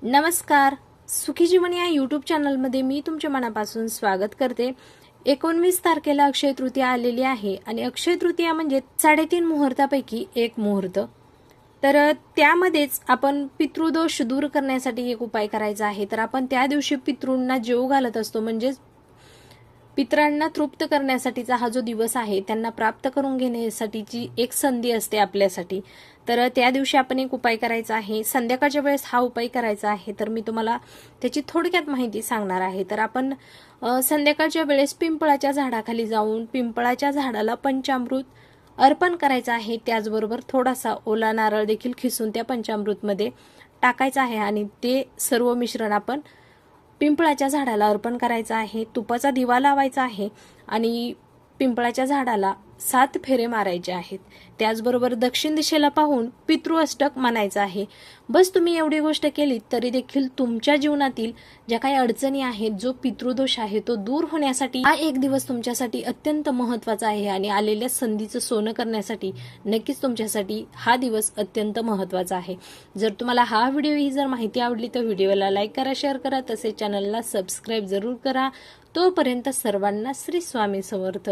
नमस्कार. सुखी जीवन या यूट्यूब चॅनलमध्ये मी तुमच्या मनापासून स्वागत करते. 19 तारखेला अक्षय तृतीया आलेली आहे आणि अक्षय तृतीया म्हणजे 3.5 मुहूर्तापैकी एक मुहूर्त. तर त्यामध्येच आपण पितृदोष दूर करण्यासाठी एक उपाय करायचा आहे. तर आपण त्या दिवशी पितृंना जेवू घालत असतो, म्हणजे पितरांना तृप्त करण्यासाठीचा हा जो दिवस आहे त्यांना प्राप्त करून घेण्यासाठीची एक संधी असते आपल्यासाठी. तर त्या दिवशी आपण एक उपाय करायचा आहे. संध्याकाळच्या वेळेस हा उपाय करायचा आहे. तर मी तुम्हाला त्याची थोडक्यात माहिती सांगणार आहे. तर आपण संध्याकाळच्या वेळेस पिंपळाच्या झाडाखाली जाऊन पिंपळाच्या झाडाला पंचामृत अर्पण करायचं आहे. त्याचबरोबर थोडासा ओला नारळ देखील खिसून त्या पंचामृतमध्ये टाकायचा आहे आणि ते सर्व मिश्रण आपण पिंपळाच्या झाडाला अर्पण करायचं आहे. तुपाचा दिवा लावायचा आहे आणि पिंपळाच्या झाडाला 7 फेरे मारायचे आहेत. त्याचबरोबर दक्षिण दिशेला पाहून पितृअष्टक म्हणायचं आहे. बस तुम्ही एवढी गोष्ट केली तरी देखील तुमच्या जीवनातील ज्या काही अडचणी आहेत, जो पितृदोष आहे तो दूर होण्यासाठी हा एक दिवस तुमच्यासाठी अत्यंत महत्त्वाचा आहे आणि आलेल्या संधीचं सोनं करण्यासाठी नक्कीच तुमच्यासाठी हा दिवस अत्यंत महत्त्वाचा आहे. जर तुम्हाला हा व्हिडिओ ही जर माहिती आवडली तर व्हिडिओला लाईक करा, शेअर करा, तसेच चॅनलला सबस्क्राईब जरूर करा. तोपर्यंत सर्वांना श्री स्वामी समर्थ.